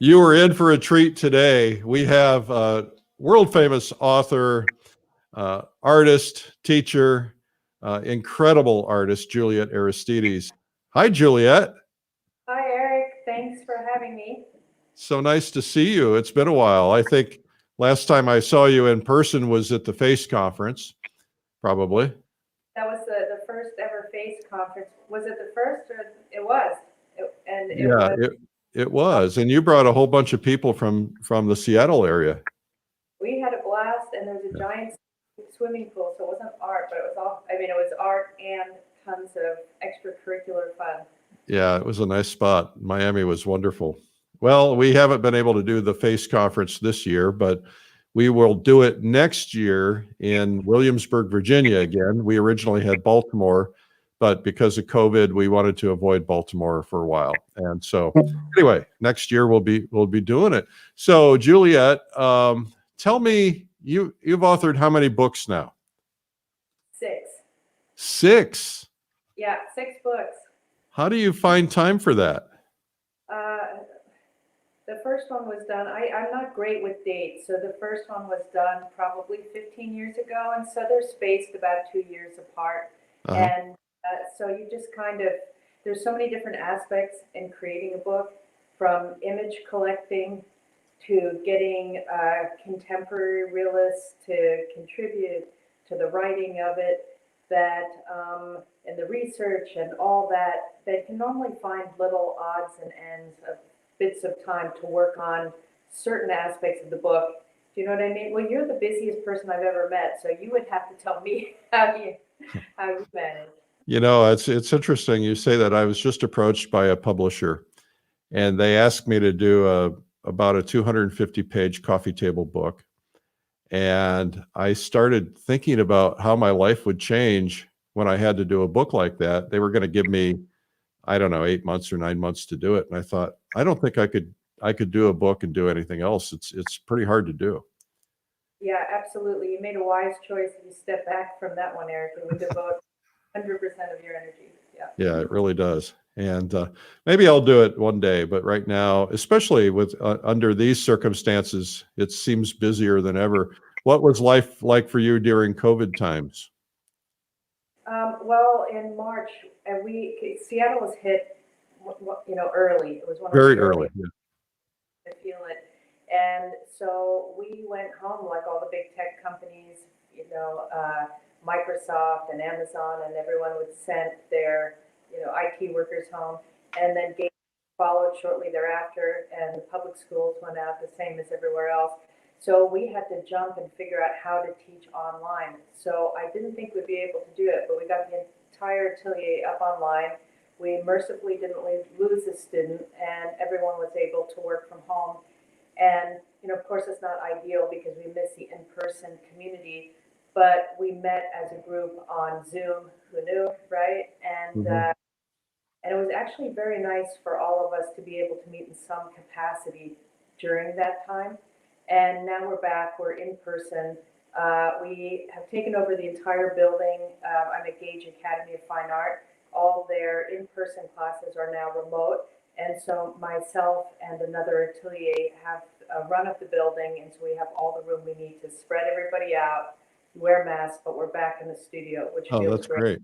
You were in for a treat today. We have world famous author, artist, teacher, incredible artist, Juliet Aristedes. Hi, Juliet. Hi, Eric. Thanks for having me. So nice to see you. It's been a while. I think last time I saw you in person was at the FACE conference, probably. That was the first ever FACE conference. Was it the first or it was? It Yeah, was. it was. And you brought a whole bunch of people from the Seattle area. We had a blast, and there was a giant swimming pool, so it wasn't art, but it was all. I mean, it was art and tons of extracurricular fun. Yeah, it was a nice spot. Miami was wonderful. Well, we haven't been able to do the FACE conference this year, but we will do it next year in Williamsburg, Virginia again. We originally had Baltimore, but because of COVID, we wanted to avoid Baltimore for a while. And so anyway, next year we'll be doing it. So Juliet, tell me, you've authored how many books now? 6. 6? Yeah, 6 books. How do you find time for that? The first one was done, I'm not great with dates, so the first one was done probably 15 years ago, and so they're spaced about 2 years apart. And so you just kind of, there's so many different aspects in creating a book, from image collecting to getting contemporary realists to contribute to the writing of it, that and the research and all that, they can normally find little odds and ends of bits of time to work on certain aspects of the book. Do you know what I mean? Well, you're the busiest person I've ever met, so you would have to tell me how you manage. You know, it's interesting you say that. I was just approached by a publisher, and they asked me to do about a 250-page coffee table book. And I started thinking about how my life would change when I had to do a book like that. They were going to give me, I don't know, 8 months or 9 months to do it. And I thought, I don't think I could do a book and do anything else. It's pretty hard to do. Yeah, absolutely. You made a wise choice if you step back from that one, Eric, and would devote 100% of your energy. Yeah. Yeah, it really does. And maybe I'll do it one day, but right now, especially with under these circumstances, it seems busier than ever. What was life like for you during COVID times? Well, in March, and Seattle was hit, early. It was one of Very the early. early to feel it. And so we went home like all the big tech companies, Microsoft and Amazon, and everyone would send their, IT workers home. And then Gates followed shortly thereafter, and the public schools went out the same as everywhere else. So we had to jump and figure out how to teach online. So I didn't think we'd be able to do it, but we got the entire atelier up online. We mercifully didn't lose a student, and everyone was able to work from home. And, of course, it's not ideal because we miss the in-person community, but we met as a group on Zoom, who knew, right? And it was actually very nice for all of us to be able to meet in some capacity during that time. And now we're back, we're in person. We have taken over the entire building. I'm at Gage Academy of Fine Art. All their in-person classes are now remote. And so myself and another atelier have a run of the building, and so we have all the room we need to spread everybody out, wear masks, but we're back in the studio, which feels that's great.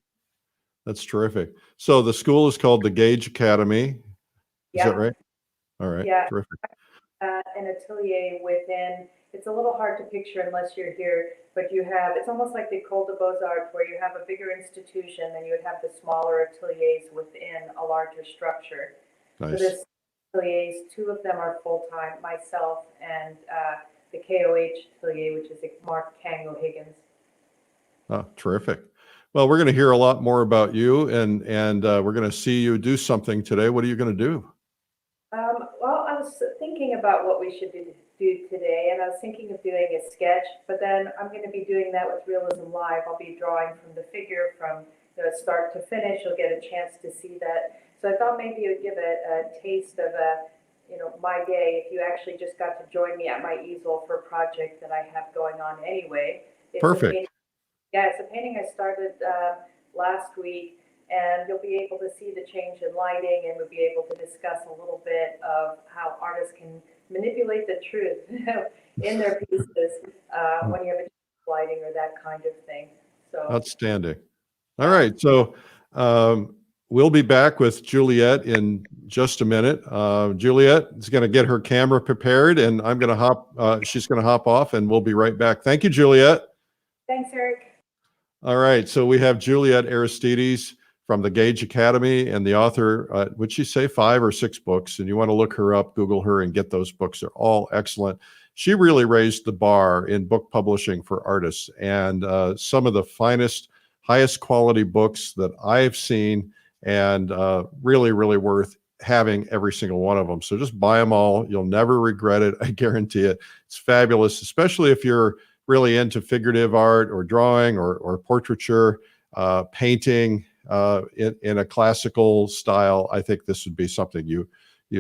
That's terrific. So the school is called the Gage Academy. Is that right? All right. Yeah. Terrific. An atelier within, it's a little hard to picture unless you're here, but it's almost like the École des Beaux-Arts, where you have a bigger institution and you would have the smaller ateliers within a larger structure. Nice. So this ateliers, 2 of them are full-time, myself and the KOH atelier, which is Mark Kang O'Higgins. Oh, terrific. Well, we're going to hear a lot more about you, and we're going to see you do something today. What are you going to do? Well, I was thinking about what we should do today, and I was thinking of doing a sketch, but then I'm going to be doing that with Realism Live. I'll be drawing from the figure from start to finish. You'll get a chance to see that. So I thought maybe it would give a taste of my day if you actually just got to join me at my easel for a project that I have going on anyway. Perfect. It's a painting I started last week. and you'll be able to see the change in lighting, and we'll be able to discuss a little bit of how artists can manipulate the truth in their pieces when you have a change of lighting or that kind of thing. So Outstanding. All right. So we'll be back with Juliet in just a minute. Juliet is going to get her camera prepared, and I'm going to she's going to hop off, and we'll be right back. Thank you, Juliet. thanks, Eric. All right. So we have Juliet Aristedes from the Gage Academy, and the author, would she say 5 or 6 books? And you want to look her up, Google her, and get those books. They're all excellent. She really raised the bar in book publishing for artists, and some of the finest, highest quality books that I've seen, and really, really worth having every single one of them. So just buy them all. You'll never regret it. I guarantee it. It's fabulous, especially if you're really into figurative art or drawing or portraiture, painting in a classical style. I think this would be something you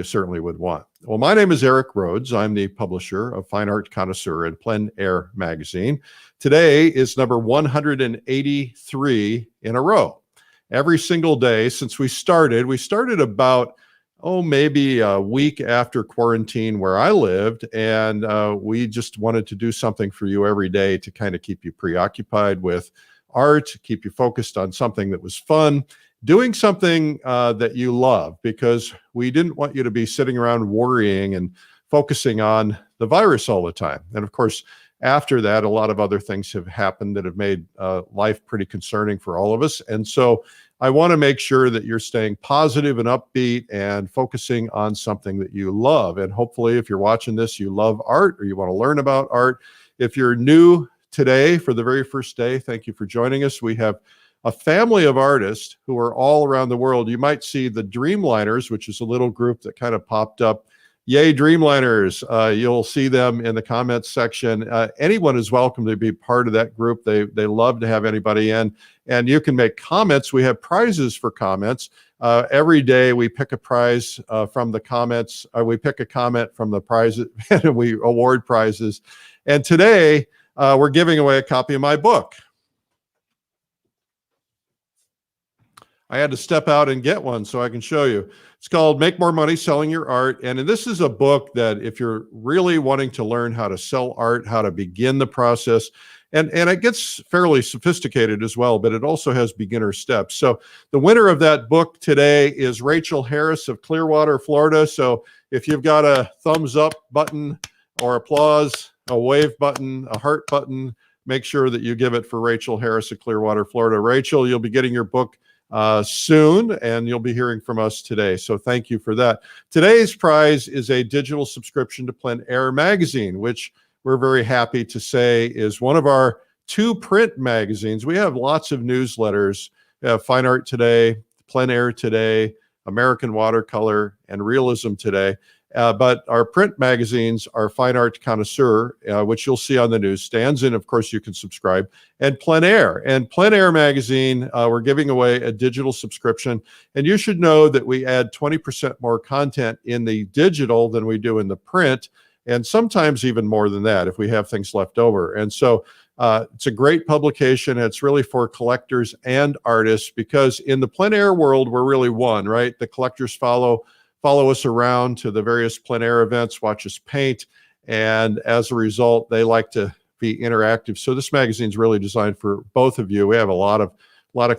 certainly would want. Well, my name is Eric Rhoads. I'm the publisher of Fine Art Connoisseur and Plein Air magazine. Today is number 183 in a row. Every single day since we started about, maybe a week after quarantine where I lived, and we just wanted to do something for you every day to kind of keep you preoccupied with art, keep you focused on something that was fun, doing something that you love, because we didn't want you to be sitting around worrying and focusing on the virus all the time. And of course, after that, a lot of other things have happened that have made life pretty concerning for all of us. And so I want to make sure that you're staying positive and upbeat and focusing on something that you love. And hopefully, if you're watching this, you love art or you want to learn about art. If you're new today for the very first day, thank you for joining us. We have a family of artists who are all around the world. You might see the Dreamliners, which is a little group that kind of popped up. Yay, Dreamliners. You'll see them in the comments section. Anyone is welcome to be part of that group. They love to have anybody in. And you can make comments. We have prizes for comments. Every day we pick a prize from the comments. We pick a comment from the prizes and we award prizes. And today we're giving away a copy of my book. I had to step out and get one so I can show you. It's called Make More Money Selling Your Art. And this is a book that if you're really wanting to learn how to sell art, how to begin the process, and it gets fairly sophisticated as well, but it also has beginner steps. So the winner of that book today is Rachel Harris of Clearwater, Florida. So if you've got a thumbs up button or applause, a wave button, a heart button, make sure that you give it for Rachel Harris of Clearwater, Florida. Rachel, you'll be getting your book soon, and you'll be hearing from us today. So thank you for that. Today's prize is a digital subscription to Plein Air magazine, which we're very happy to say is one of our 2 print magazines. We have lots of newsletters. We have Fine Art Today, Plein Air Today, American Watercolor, and Realism Today. But our print magazines are Fine Art Connoisseur, which you'll see on the newsstands. And of course, you can subscribe. And Plein Air. And Plein Air magazine, we're giving away a digital subscription. And you should know that we add 20% more content in the digital than we do in the print. And sometimes even more than that if we have things left over. And so it's a great publication. It's really for collectors and artists, because in the Plein Air world, we're really one, right? The collectors follow us around to the various Plein Air events, watch us paint, and as a result, they like to be interactive. So this magazine is really designed for both of you. We have a lot of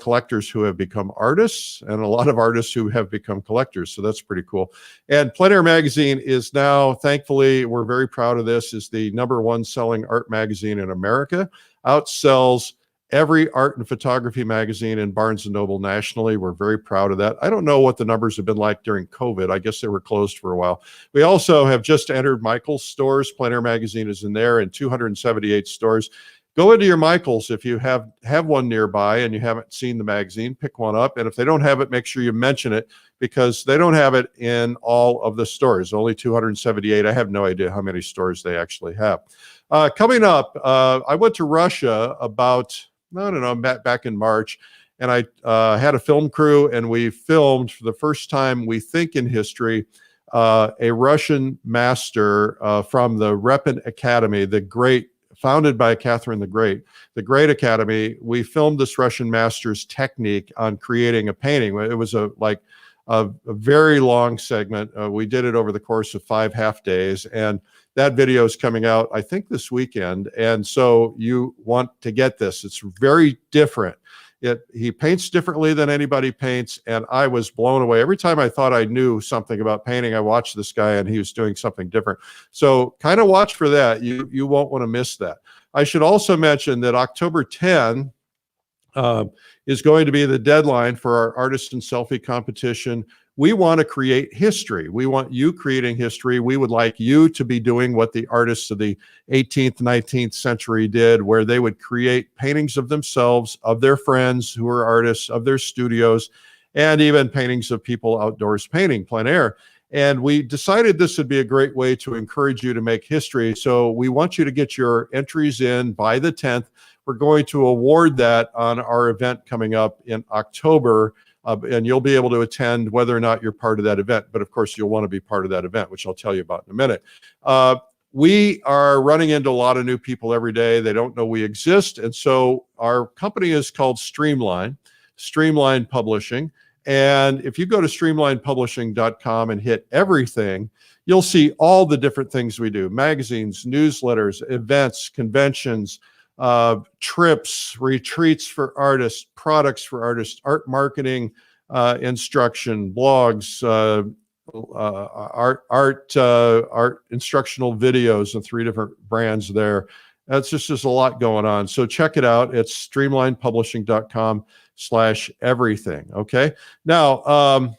collectors who have become artists and a lot of artists who have become collectors. So that's pretty cool. And Plein Air magazine is now, thankfully, we're very proud of this, is the #1 selling art magazine in America. Outsells every art and photography magazine in Barnes & Noble nationally. We're very proud of that. I don't know what the numbers have been like during COVID. I guess they were closed for a while. We also have just entered Michael's stores. Plein Air magazine is in there in 278 stores. Go into your Michael's if you have one nearby and you haven't seen the magazine, pick one up. And if they don't have it, make sure you mention it, because they don't have it in all of the stores, only 278. I have no idea how many stores they actually have. Coming up, I went to Russia about, I don't know, back in March, and I had a film crew, and we filmed for the first time, we think in history, a Russian master from the Repin Academy, the great founded by Catherine the Great Academy. We filmed this Russian master's technique on creating a painting. It was a very long segment. We did it over the course of 5 half days, and that video is coming out, I think, this weekend. And so you want to get this. It's very different. He paints differently than anybody paints, and I was blown away. Every time I thought I knew something about painting, I watched this guy and he was doing something different. So kind of watch for that. You won't want to miss that. I should also mention that October 10 is going to be the deadline for our artist and selfie competition. We want to create history. We want you creating history. We would like you to be doing what the artists of the 18th, 19th century did, where they would create paintings of themselves, of their friends who are artists, of their studios, and even paintings of people outdoors painting, plein air. And we decided this would be a great way to encourage you to make history. So we want you to get your entries in by the 10th. We're going to award that on our event coming up in October. And you'll be able to attend whether or not you're part of that event. But of course, you'll want to be part of that event, which I'll tell you about in a minute. We are running into a lot of new people every day. They don't know we exist. And so our company is called Streamline Publishing. And if you go to streamlinepublishing.com and hit everything, you'll see all the different things we do: magazines, newsletters, events, conventions, trips, retreats for artists, products for artists, art marketing, instruction, blogs, art instructional videos, and 3 different brands there. That's just a lot going on. So check it out. It's streamlinepublishing.com/everything. Okay. Now,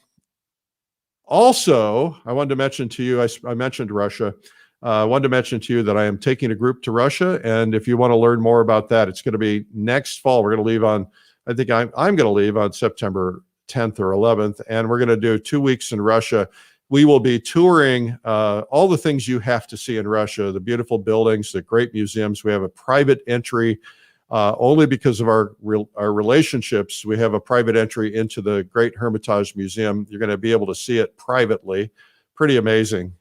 also, I wanted to mention to you, I mentioned Russia. I wanted to mention to you that I am taking a group to Russia, and if you want to learn more about that, it's going to be next fall. We're going to leave on, I think I'm going to leave on September 10th or 11th, and we're going to do 2 weeks in Russia. We will be touring all the things you have to see in Russia, the beautiful buildings, the great museums. We have a private entry only because of our relationships. We have a private entry into the Great Hermitage Museum. You're going to be able to see it privately. Pretty amazing.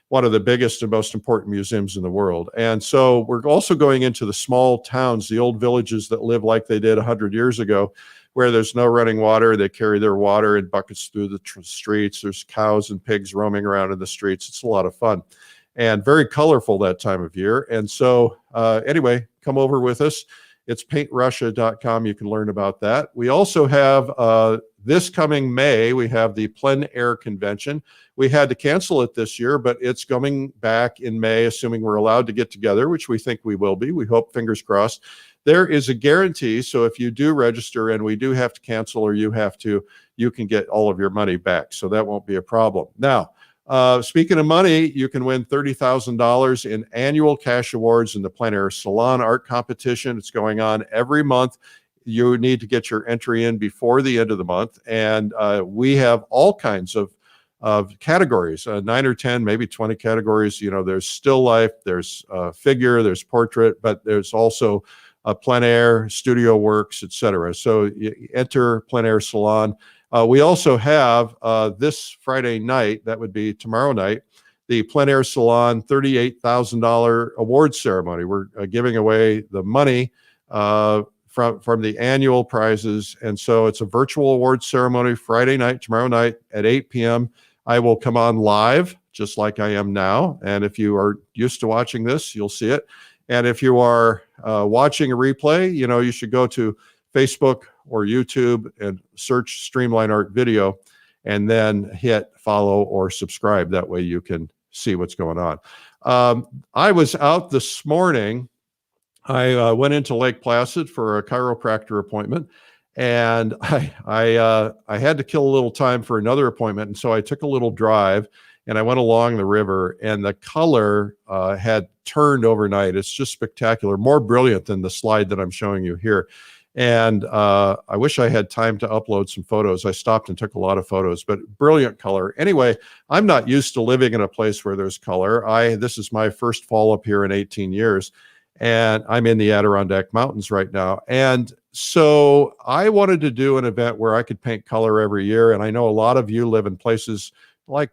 One of the biggest and most important museums in the world. And so we're also going into the small towns, the old villages that live like they did 100 years ago, where there's no running water. They carry their water in buckets through the streets. There's cows and pigs roaming around in the streets. It's a lot of fun and very colorful that time of year. And so anyway, come over with us. It's paintrussia.com. You can learn about that. We also have this coming May, we have the Plein Air Convention. We had to cancel it this year, but it's coming back in May, assuming we're allowed to get together, which we think we will be. We hope, fingers crossed. There is a guarantee, so if you do register and we do have to cancel or you can get all of your money back. So that won't be a problem. Now, speaking of money, you can win $30,000 in annual cash awards in the Plein Air Salon art competition. It's going on every month. You need to get your entry in before the end of the month. And we have all kinds of categories, 9 or 10, maybe 20 categories. You know, there's still life, there's figure, there's portrait, but there's also plein air, studio works, etc. So you enter Plein Air Salon. We also have this Friday night, that would be tomorrow night, the Plein Air Salon $38,000 award ceremony. We're giving away the money from the annual prizes. And so it's a virtual award ceremony Friday night, tomorrow night at 8 p.m. I will come on live, just like I am now. And if you are used to watching this, you'll see it. And if you are watching a replay, you know, you should go to Facebook or YouTube and search Streamline Art Video and then hit follow or subscribe. That way you can see what's going on. I was out this morning. I went into Lake Placid for a chiropractor appointment, and I had to kill a little time for another appointment. And so I took a little drive and I went along the river, and the color had turned overnight. It's just spectacular, more brilliant than the slide that I'm showing you here. And I wish I had time to upload some photos. I stopped and took a lot of photos, but brilliant color. Anyway, I'm not used to living in a place where there's color. This is my first fall up here in 18 years. And I'm in the Adirondack Mountains right now. And so I wanted to do an event where I could paint color every year. And I know a lot of you live in places like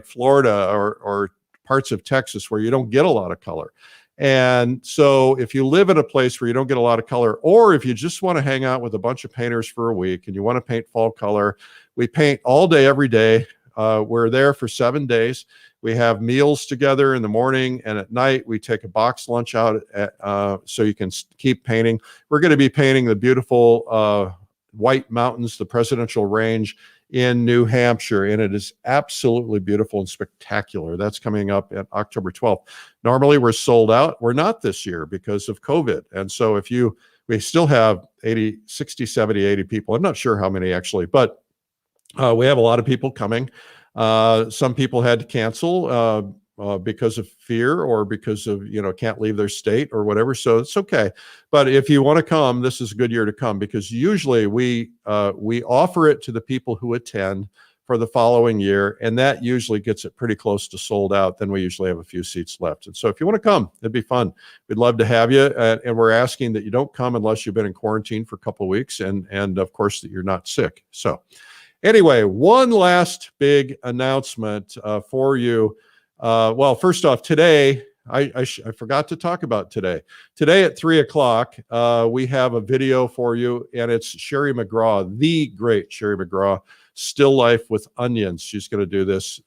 Florida or parts of Texas where you don't get a lot of color. And so if you live in a place where you don't get a lot of color, or if you just want to hang out with a bunch of painters for a week and you want to paint fall color, we paint all day, every day. We're there for 7 days. We have meals together in the morning, and at night we take a box lunch out so you can keep painting. We're going to be painting the beautiful White Mountains, the Presidential Range in New Hampshire, and it is absolutely beautiful and spectacular. That's coming up at October 12th. Normally we're sold out. We're not this year because of COVID. And so we still have 80, 60, 70, 80 people. I'm not sure how many actually, but we have a lot of people coming. Some people had to cancel because of fear or because of, can't leave their state or whatever. So it's okay. But if you want to come, this is a good year to come, because usually we offer it to the people who attend for the following year. And that usually gets it pretty close to sold out. Then we usually have a few seats left. And so if you want to come, it'd be fun. We'd love to have you. And we're asking that you don't come unless you've been in quarantine for a couple of weeks. And of course that you're not sick. So anyway, one last big announcement for you. Well, first off, today, I forgot to talk about today. Today at 3 o'clock, we have a video for you, and it's Sherry McGraw, the great Sherry McGraw, Still Life with Onions. She's going to do this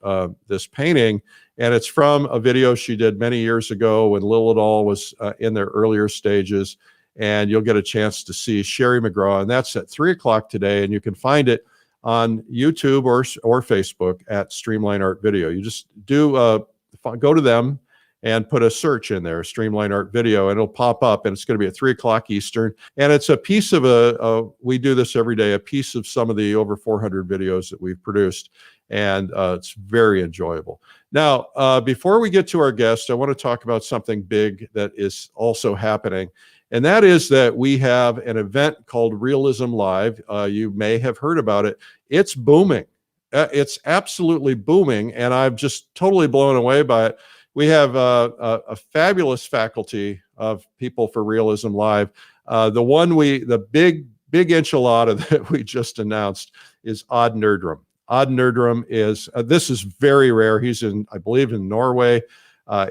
painting, and it's from a video she did many years ago when Lil et al. Was in their earlier stages, and you'll get a chance to see Sherry McGraw, and that's at 3 o'clock today, and you can find it on YouTube or Facebook at Streamline Art Video. You just go to them and put a search in there, Streamline Art Video, and it'll pop up, and it's going to be at 3 o'clock Eastern. And it's a piece of we do this every day, a piece of some of the over 400 videos that we've produced. And it's very enjoyable. Now, before we get to our guest, I want to talk about something big that is also happening. And that is that we have an event called Realism Live. You may have heard about it. It's booming. It's absolutely booming. And I'm just totally blown away by it. We have a fabulous faculty of people for Realism Live. The big enchilada that we just announced is Odd Nerdrum. Odd Nerdrum this is very rare. He's I believe in Norway.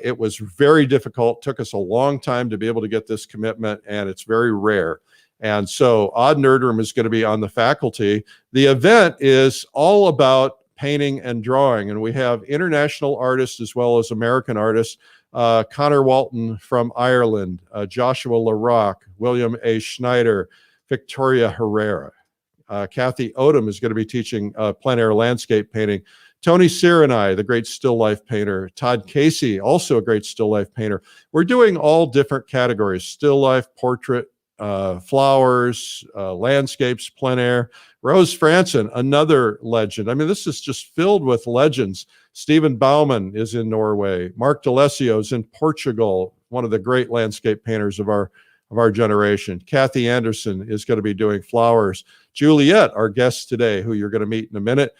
It was very difficult, took us a long time to be able to get this commitment, and it's very rare. And so Odd Nerdrum is going to be on the faculty. The event is all about painting and drawing, and we have international artists as well as American artists. Connor Walton from Ireland, Joshua LaRock, William A. Schneider, Victoria Herrera. Kathy Odom is going to be teaching plein air landscape painting. Tony Sirenai, the great still life painter. Todd Casey, also a great still life painter. We're doing all different categories: still life, portrait, flowers, landscapes, plein air. Rose Franson, another legend. I mean, this is just filled with legends. Stephen Bauman is in Norway. Mark D'Alessio is in Portugal, one of the great landscape painters of our generation. Kathy Anderson is going to be doing flowers. Juliet, our guest today, who you're going to meet in a minute.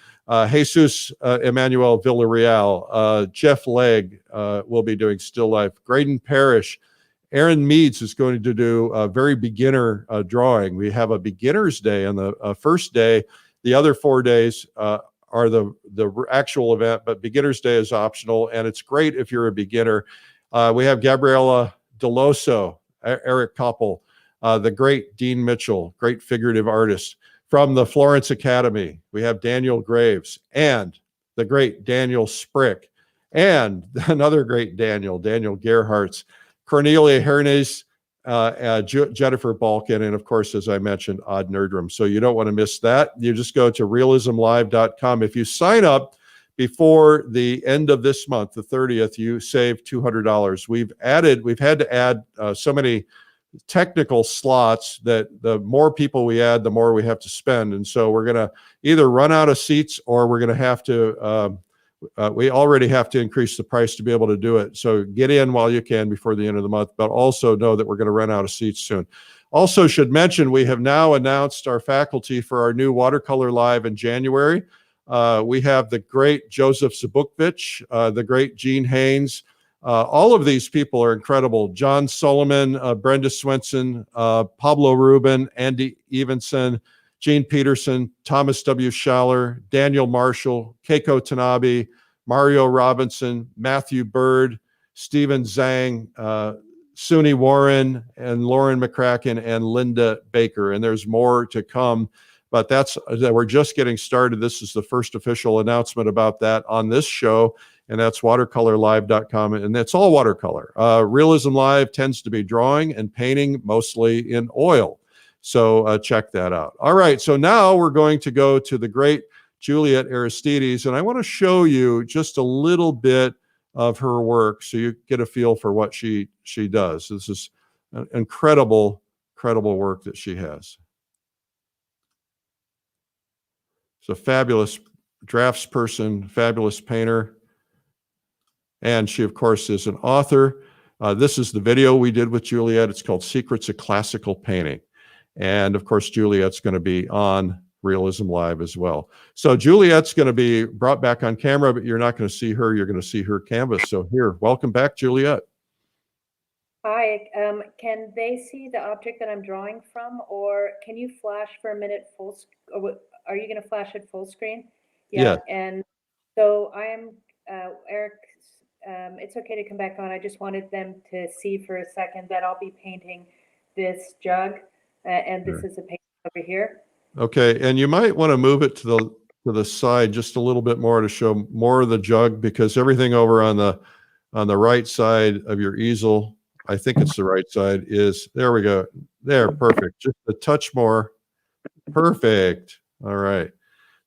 Jesus Emmanuel Villarreal. Jeff Legg will be doing still life. Graydon Parrish. Aaron Meads is going to do a very beginner drawing. We have a beginner's day on the first day. The other 4 days are the actual event, but beginner's day is optional, and it's great if you're a beginner. We have Gabriela Deloso, Eric Koppel, the great Dean Mitchell, great figurative artist. From the Florence Academy, we have Daniel Graves and the great Daniel Sprick, and another great Daniel Gerhartz, Cornelia Hernes, Jennifer Balkin, and of course, as I mentioned, Odd Nerdrum. So you don't want to miss that. You just go to realismlive.com. If you sign up before the end of this month, the 30th, you save $200. We've had to add so many technical slots that the more people we add, the more we have to spend. And so we're going to either run out of seats, or we're going to have to, we already have to increase the price to be able to do it. So get in while you can before the end of the month, but also know that we're going to run out of seats soon. Also should mention, we have now announced our faculty for our new watercolor live in January. We have the great Joseph Zabukvich, the great Gene Haynes. All of these people are incredible. John Solomon, Brenda Swenson, Pablo Rubin, Andy Evenson, Gene Peterson, Thomas W. Schaller, Daniel Marshall, Keiko Tanabe, Mario Robinson, Matthew Bird, Stephen Zhang, Suni Warren and Lauren McCracken and Linda Baker. And there's more to come, but we're just getting started. This is the first official announcement about that on this show, and that's watercolorlive.com. And it's all watercolor. Realism Live tends to be drawing and painting, mostly in oil. So check that out. All right, so now we're going to go to the great Juliet Aristedes, and I want to show you just a little bit of her work so you get a feel for what she does. This is an incredible work that she has. She's a fabulous draftsperson, fabulous painter, and she, of course, is an author. This is the video we did with Juliet. It's called Secrets of Classical Painting. And, of course, Juliet's going to be on Realism Live as well. So Juliet's going to be brought back on camera, but you're not going to see her. You're going to see her canvas. So here, welcome back, Juliet. Hi, can they see the object that I'm drawing from, or can you flash for a minute are you going to flash it full screen? Yeah. And so I am, Eric, it's okay to come back on. I just wanted them to see for a second that I'll be painting this jug, and this is a painting over here. Okay, and you might want to move it to the side just a little bit more to show more of the jug, because everything over on the right side of your easel, I think it's the right side, there we go. There, perfect. Just a touch more. Perfect. All right.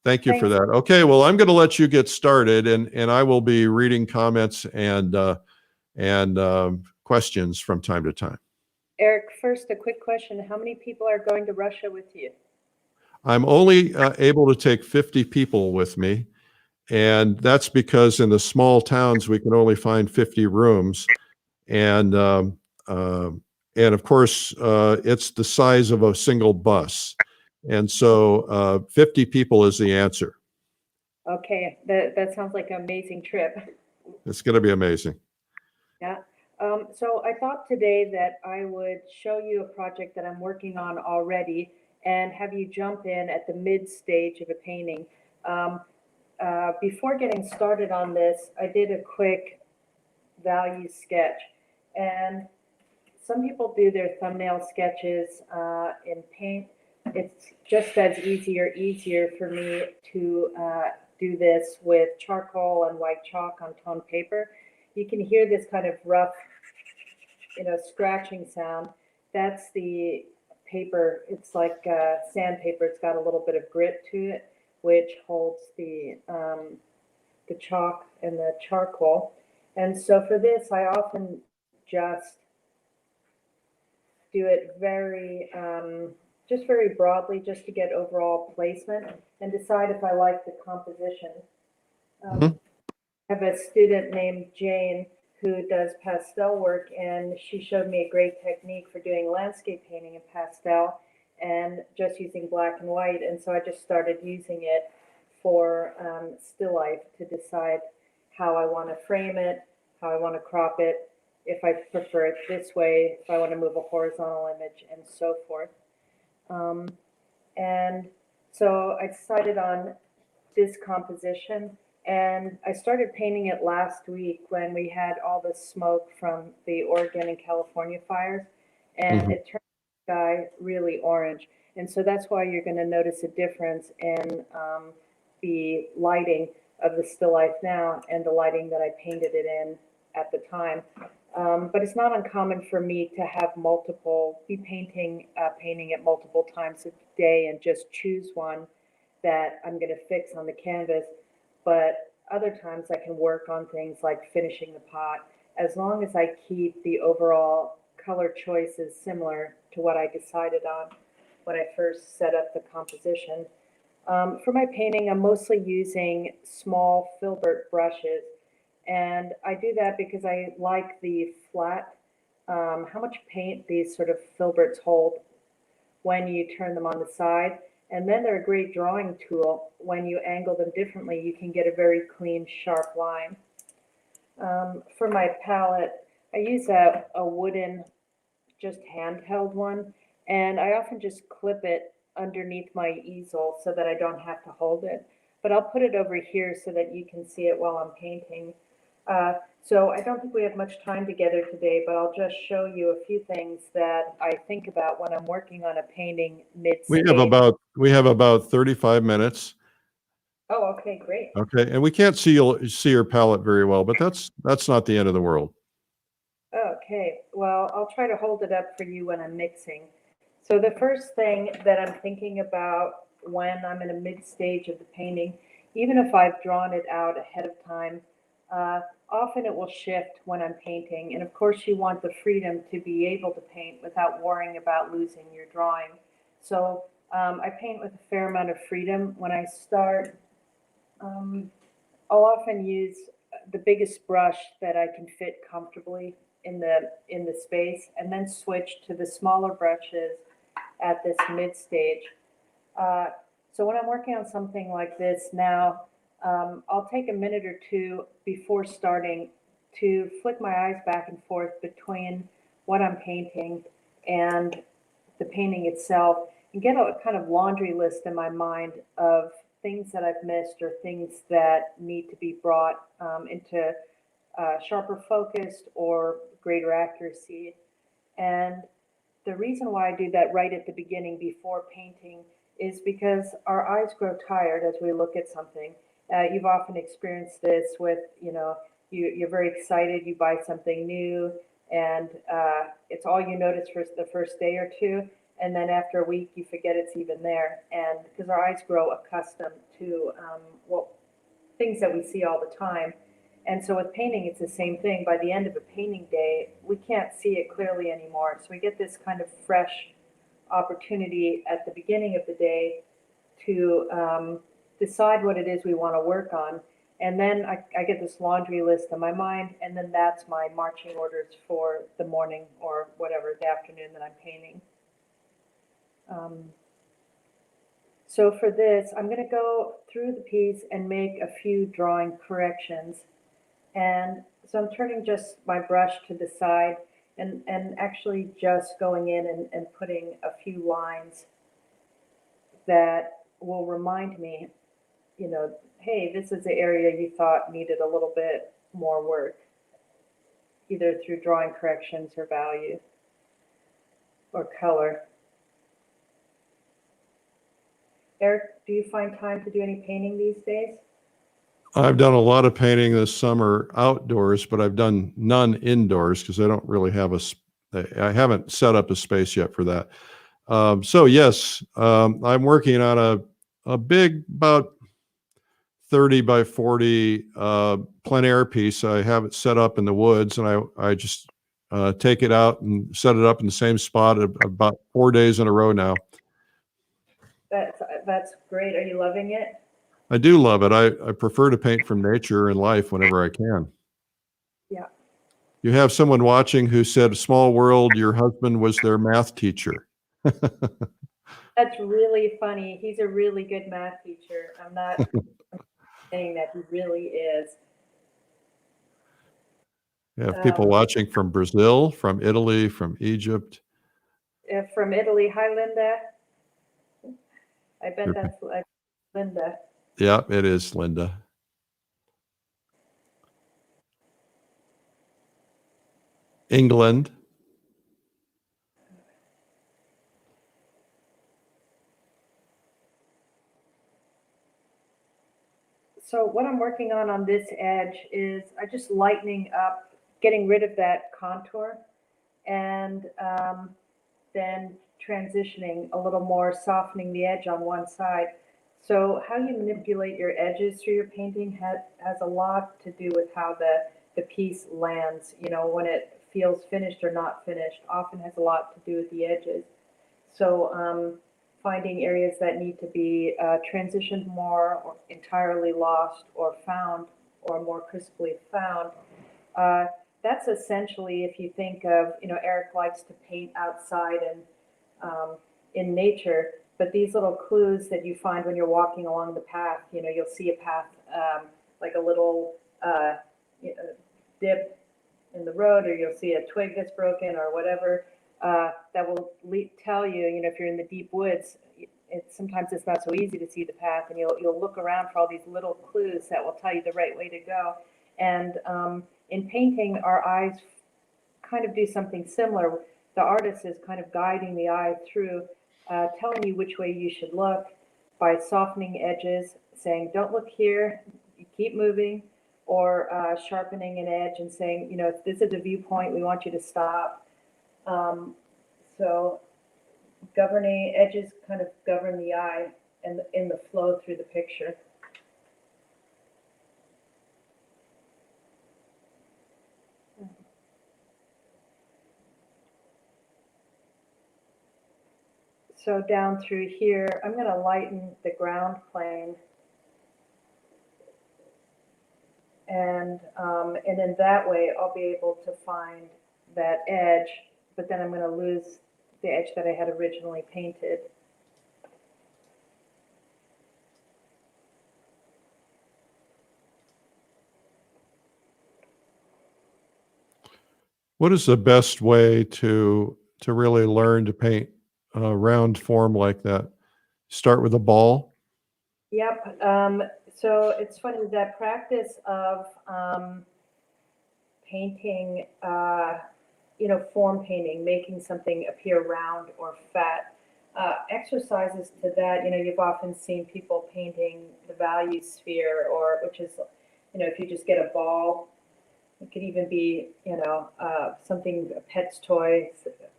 Thank you for that. Okay, well, I'm going to let you get started, and I will be reading comments and questions from time to time. Eric, first, a quick question. How many people are going to Russia with you? I'm only able to take 50 people with me, and that's because in the small towns we can only find 50 rooms, and of course it's the size of a single bus, and so 50 people is the answer. Okay, that sounds like an amazing trip. It's going to be amazing. Yeah. So I thought today that I would show you a project that I'm working on already and have you jump in at the mid stage of a painting. Before getting started on this, I did a quick value sketch, and some people do their thumbnail sketches in paint. It's just as easier for me to do this with charcoal and white chalk on toned paper. You can hear this kind of rough, scratching sound. That's the paper. It's like sandpaper. It's got a little bit of grit to it, which holds the chalk and the charcoal. And so for this, I often just do it very broadly, just to get overall placement and decide if I like the composition. I have a student named Jane who does pastel work, and she showed me a great technique for doing landscape painting in pastel and just using black and white. And so I just started using it for still life to decide how I want to frame it, how I want to crop it, if I prefer it this way, if I want to move a horizontal image, and so forth. And so I decided on this composition, and I started painting it last week when we had all the smoke from the Oregon and California fires, and it turned the sky really orange. And so that's why you're going to notice a difference in the lighting of the still life now and the lighting that I painted it in at the time. But it's not uncommon for me to have be painting it multiple times a day and just choose one that I'm going to fix on the canvas. But other times I can work on things like finishing the pot, as long as I keep the overall color choices similar to what I decided on when I first set up the composition. For my painting, I'm mostly using small filbert brushes. And I do that because I like the flat, how much paint these sort of filberts hold when you turn them on the side. And then they're a great drawing tool. When you angle them differently, you can get a very clean, sharp line. For my palette, I use a wooden, just handheld one. And I often just clip it underneath my easel so that I don't have to hold it. But I'll put it over here so that you can see it while I'm painting. So I don't think we have much time together today, but I'll just show you a few things that I think about when I'm working on a painting mid-stage. We have about 35 minutes. Oh, okay, great. Okay, and we can't see your palette very well, but that's not the end of the world. Okay, well, I'll try to hold it up for you when I'm mixing. So the first thing that I'm thinking about when I'm in a mid-stage of the painting, even if I've drawn it out ahead of time, often it will shift when I'm painting. And of course, you want the freedom to be able to paint without worrying about losing your drawing. So I paint with a fair amount of freedom. When I start, I'll often use the biggest brush that I can fit comfortably in the space, and then switch to the smaller brushes at this mid stage. So when I'm working on something like this now, I'll take a minute or two before starting to flick my eyes back and forth between what I'm painting and the painting itself, and get a kind of laundry list in my mind of things that I've missed or things that need to be brought into sharper focus or greater accuracy. And the reason why I do that right at the beginning before painting is because our eyes grow tired as we look at something. You've often experienced this with, you're very excited, you buy something new, and it's all you notice for the first day or two. And then after a week, you forget it's even there. And because our eyes grow accustomed to things that we see all the time. And so with painting, it's the same thing. By the end of a painting day, we can't see it clearly anymore. So we get this kind of fresh opportunity at the beginning of the day to decide what it is we want to work on. And then I get this laundry list in my mind, and then that's my marching orders for the morning or whatever, the afternoon that I'm painting. So for this, I'm going to go through the piece and make a few drawing corrections. And so I'm turning just my brush to the side and actually just going in and putting a few lines that will remind me, hey, this is the area you thought needed a little bit more work, either through drawing corrections or value or color. Eric, do you find time to do any painting these days? I've done a lot of painting this summer outdoors, but I've done none indoors because I don't really have I haven't set up a space yet for that. So yes, I'm working on a big, about 30 by 40 plein air piece. I have it set up in the woods, and I just take it out and set it up in the same spot about 4 days in a row now. That's great. Are you loving it? I do love it. I prefer to paint from nature and life whenever I can. Yeah. You have someone watching who said, "Small world, your husband was their math teacher." That's really funny. He's a really good math teacher. I'm not saying that, he really is. You have people watching from Brazil, from Italy, from Egypt. From Italy. Hi, Linda. I bet that's Linda. Yeah, it is Linda. England. So what I'm working on this edge is I just lightening up, getting rid of that contour, and then transitioning a little more, softening the edge on one side. So how you manipulate your edges through your painting has a lot to do with how the piece lands. When it feels finished or not finished, often has a lot to do with the edges. So finding areas that need to be transitioned more, or entirely lost, or found, or more crisply found. That's essentially, if you think of, Eric likes to paint outside and in nature, but these little clues that you find when you're walking along the path, you'll see a path like a little dip in the road, or you'll see a twig that's broken or whatever, that will tell you, if you're in the deep woods, sometimes it's not so easy to see the path, and you'll look around for all these little clues that will tell you the right way to go. And in painting, our eyes kind of do something similar. The artist is kind of guiding the eye through, telling you which way you should look by softening edges, saying, don't look here, you keep moving, or sharpening an edge and saying, you know, if this is a viewpoint, we want you to stop. So governing edges kind of govern the eye and in the flow through the picture. So down through here, I'm going to lighten the ground plane. And in that way, I'll be able to find that edge, but then I'm going to lose the edge that I had originally painted. What is the best way to really learn to paint a round form like that? Start with a ball? Yep. So it's funny, that practice of painting, you know, form painting, making something appear round or fat, exercises to that. You know, you've often seen people painting the value sphere, or which is, you know, if you just get a ball, it could even be, you know, something, a pet's toy,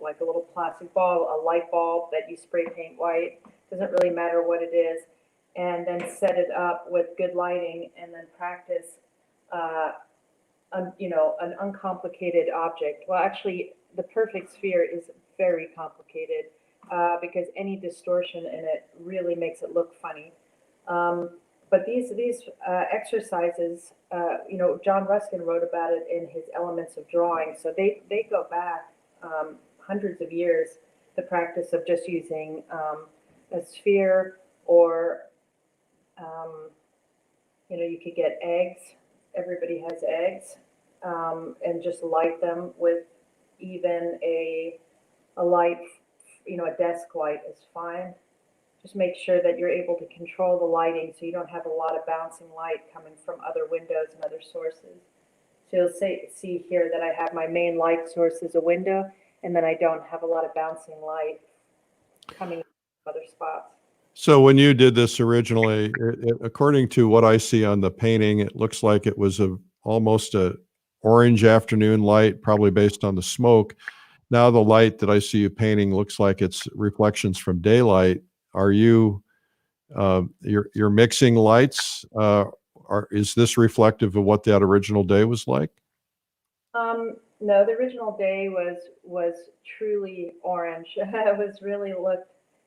like a little plastic ball, a light bulb that you spray paint white, doesn't really matter what it is, and then set it up with good lighting and then practice, you know, an uncomplicated object. Well, actually, the perfect sphere is very complicated because any distortion in it really makes it look funny. But these exercises, you know, John Ruskin wrote about it in his Elements of Drawing. So they go back hundreds of years, the practice of just using a sphere, or, you know, you could get eggs. Everybody has eggs, and just light them with even a light, you know, a desk light is fine. Just make sure that you're able to control the lighting so you don't have a lot of bouncing light coming from other windows and other sources. So you'll see here that I have my main light source as a window, and then I don't have a lot of bouncing light coming from other spots. So when you did this originally, according to what I see on the painting, it looks like it was almost a orange afternoon light, probably based on the smoke. Now the light that I see you painting looks like it's reflections from daylight. Are you you're mixing lights? Is this reflective of what that original day was like? No, the original day was truly orange. It was really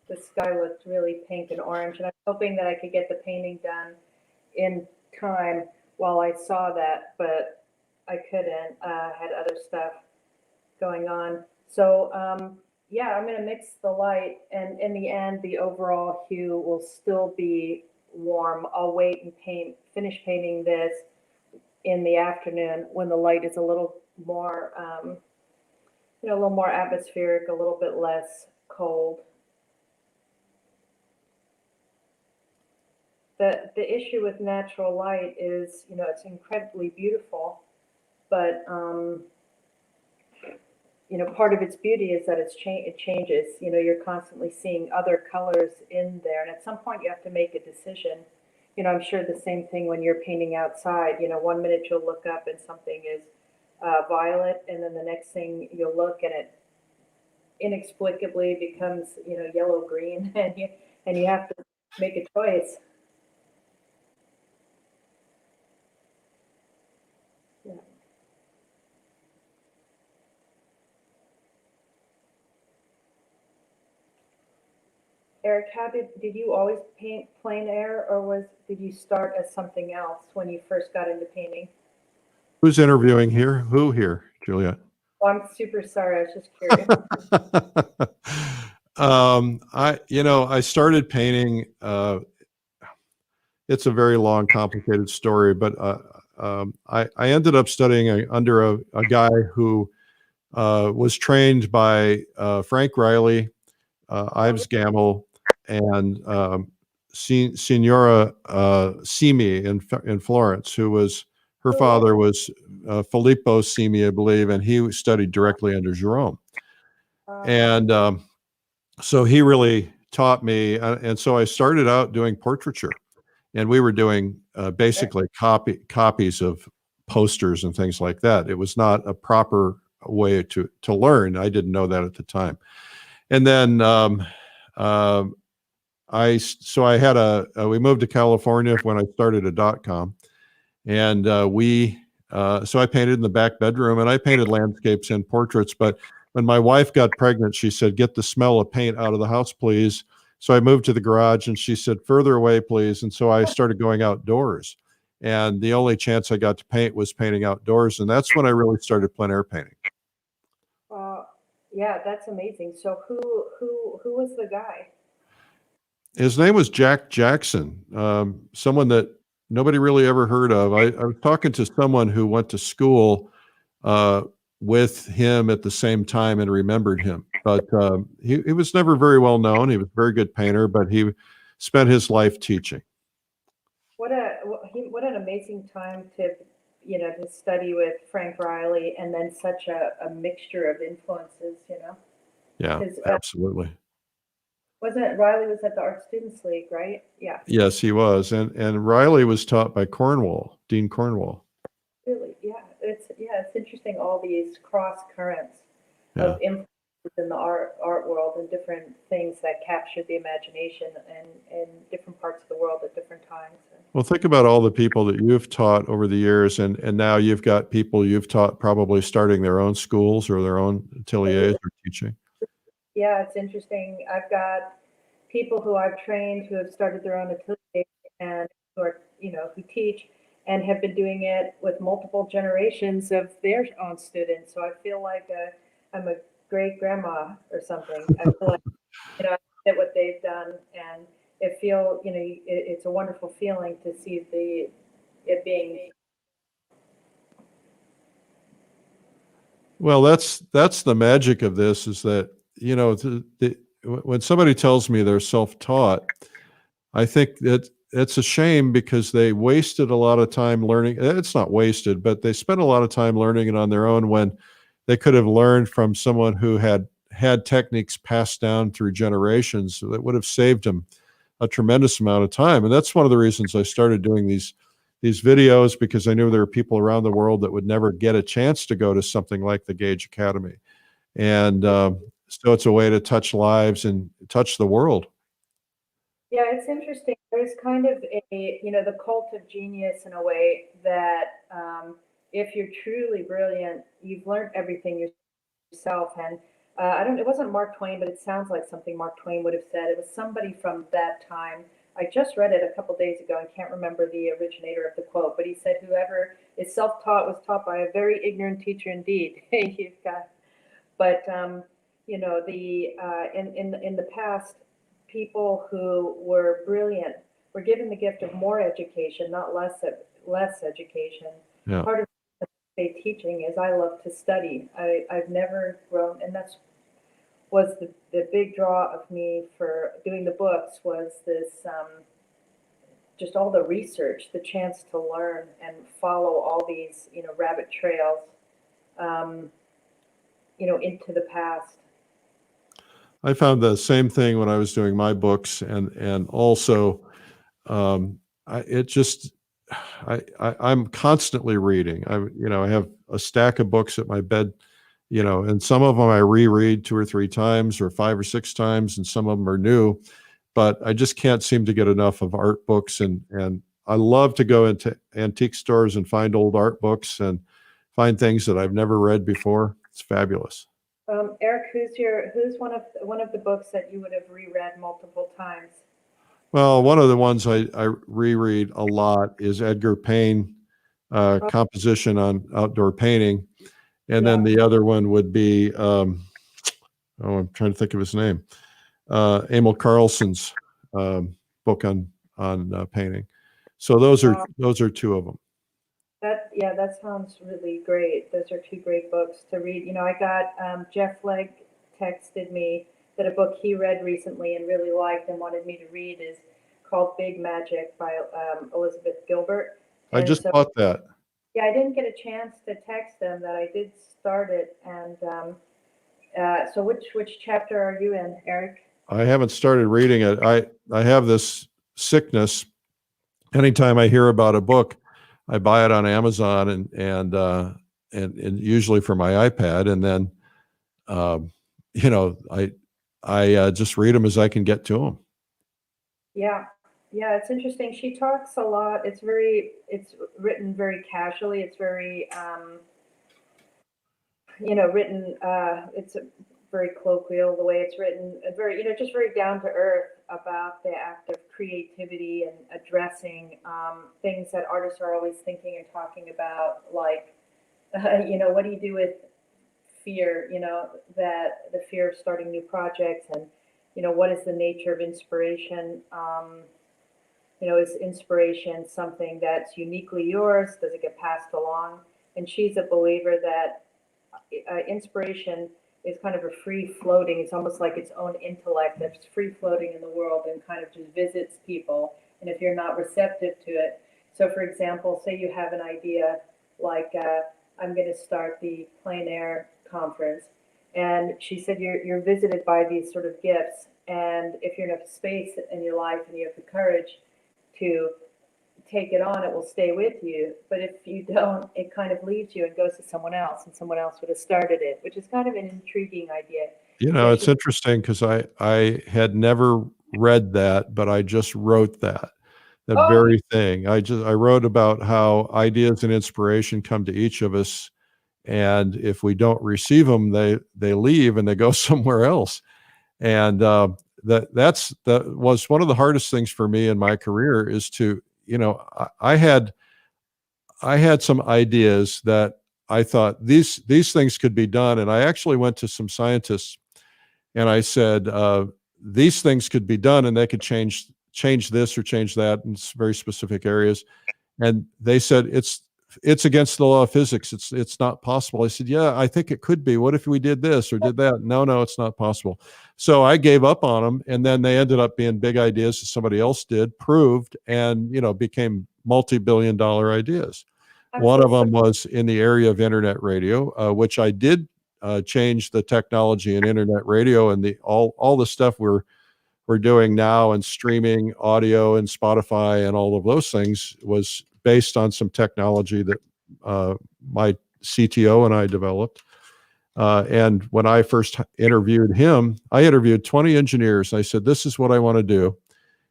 the sky looked really pink and orange, and I'm hoping that I could get the painting done in time while I saw that, but I couldn't. Had other stuff going on. So yeah, I'm going to mix the light, and in the end, the overall hue will still be warm. I'll wait and finish painting this in the afternoon when the light is a little more, you know, a little more atmospheric, a little bit less cold. The issue with natural light is, you know, it's incredibly beautiful, but you know, part of its beauty is that it changes. You know, you're constantly seeing other colors in there, and at some point you have to make a decision. You know, I'm sure the same thing when you're painting outside. You know, one minute you'll look up and something is violet, and then the next thing you'll look and it inexplicably becomes, you know, yellow green, and you have to make a choice. Yeah. Eric, did you always paint plein air, or did you start as something else when you first got into painting? Who's interviewing here? Who here, Juliet? Oh, I'm super sorry. I was just curious. I started painting. It's a very long, complicated story, but I ended up studying under a guy who was trained by Frank Riley, Ives Gamble, and Signora Simi in Florence, who was Her father was Filippo Simi, I believe, and he studied directly under Jerome. And so he really taught me. And so I started out doing portraiture, and we were doing basically copies of posters and things like that. It was not a proper way to learn. I didn't know that at the time. And then we moved to California when I started a .com, and so I painted in the back bedroom, and I painted landscapes and portraits. But when my wife got pregnant, she said, "Get the smell of paint out of the house, please." So I moved to the garage, and she said, "Further away, please." And so I started going outdoors. And the only chance I got to paint was painting outdoors. And that's when I really started plein air painting. Yeah, that's amazing. So who was the guy? His name was Jack Jackson, someone that nobody really ever heard of. I was talking to someone who went to school with him at the same time and remembered him. But he was never very well known. He was a very good painter, but he spent his life teaching. What an amazing time to study with Frank Riley, and then such a mixture of influences, Yeah, absolutely. Wasn't Riley was at the Art Students League, right? Yeah. Yes, he was. And Riley was taught by Dean Cornwall. Really? Yeah. It's interesting, all these cross currents of influences in the art world, and different things that capture the imagination in different parts of the world at different times. Well, think about all the people that you've taught over the years, and now you've got people you've taught probably starting their own schools or their own ateliers or teaching. Yeah, it's interesting. I've got people who I've trained who have started their own ateliers, and who are, who teach and have been doing it with multiple generations of their own students. So I feel like I'm a great grandma or something. I feel like, I did what they've done, and it's a wonderful feeling to see it being. Well, that's the magic of this, is that, when somebody tells me they're self-taught, I think that it's a shame, because they wasted a lot of time learning. It's not wasted, but they spent a lot of time learning it on their own, when they could have learned from someone who had techniques passed down through generations that would have saved them a tremendous amount of time. And that's one of the reasons I started doing these videos, because I knew there were people around the world that would never get a chance to go to something like the Gage Academy. And so it's a way to touch lives and touch the world. Yeah, it's interesting. There's kind of the cult of genius, in a way that if you're truly brilliant, you've learned everything yourself. And it wasn't Mark Twain, but it sounds like something Mark Twain would have said. It was somebody from that time. I just read it a couple days ago and can't remember the originator of the quote, but he said, "Whoever is self-taught was taught by a very ignorant teacher indeed." But in the past, people who were brilliant were given the gift of more education, not less education. Yeah. Part of teaching is I love to study. I've never grown, and that's was the big draw of me for doing the books, was this just all the research, the chance to learn and follow all these rabbit trails into the past. I found the same thing when I was doing my books, and also I'm constantly reading. I have a stack of books at my bed, and some of them I reread 2 or 3 times or 5 or 6 times, and some of them are new, but I just can't seem to get enough of art books. And I love to go into antique stores and find old art books and find things that I've never read before. It's fabulous. Eric, who's one of the books that you would have reread multiple times? Well, one of the ones I reread a lot is Edgar Payne, Composition on Outdoor Painting. And then the other one would be, I'm trying to think of his name, Emil Carlson's book on painting. So those are 2 of them. That sounds really great. Those are 2 great books to read. I got Jeff Legg texted me that a book he read recently and really liked and wanted me to read is called Big Magic by Elizabeth Gilbert. I just bought that. Yeah, I didn't get a chance to text them that I did start it. And so which chapter are you in, Eric? I haven't started reading it. I have this sickness. Anytime I hear about a book, I buy it on Amazon and usually for my iPad, and then um, you know I just read them as I can get to them. Yeah, yeah, it's interesting. She talks a lot. It's written very casually. It's very, written. It's very colloquial the way it's written. Very, just very down to earth about the act of creativity and addressing things that artists are always thinking and talking about, like, what do you do with fear? That the fear of starting new projects, and what is the nature of inspiration? Is inspiration something that's uniquely yours? Does it get passed along? And she's a believer that inspiration is kind of a free floating, it's almost like its own intellect that's free floating in the world and kind of just visits people. And if you're not receptive to it, so for example, say you have an idea like, I'm going to start the Plein conference. And she said you're visited by these sort of gifts. And if you're in a space in your life and you have the courage to take it on, it will stay with you. But if you don't, it kind of leaves you and goes to someone else, and someone else would have started it, which is kind of an intriguing idea. So It's interesting because I had never read that, but I just wrote that oh, very thing. I wrote about how ideas and inspiration come to each of us, and if we don't receive them, they leave and they go somewhere else. And that was one of the hardest things for me in my career is to, I had some ideas that I thought these things could be done, and I actually went to some scientists and I said, these things could be done and they could change this or change that in very specific areas. And they said, it's against the law of physics. It's not possible. I said, yeah, I think it could be. What if we did this or did that? No, it's not possible. So I gave up on them, and then they ended up being big ideas that somebody else did, proved, and became multi-billion-dollar ideas. I'm One so of them was in the area of internet radio, which I did change the technology in internet radio, and all the stuff we're doing now, and streaming audio and Spotify and all of those things was based on some technology that my CTO and I developed. And when I first interviewed him, I interviewed 20 engineers. And I said, this is what I want to do.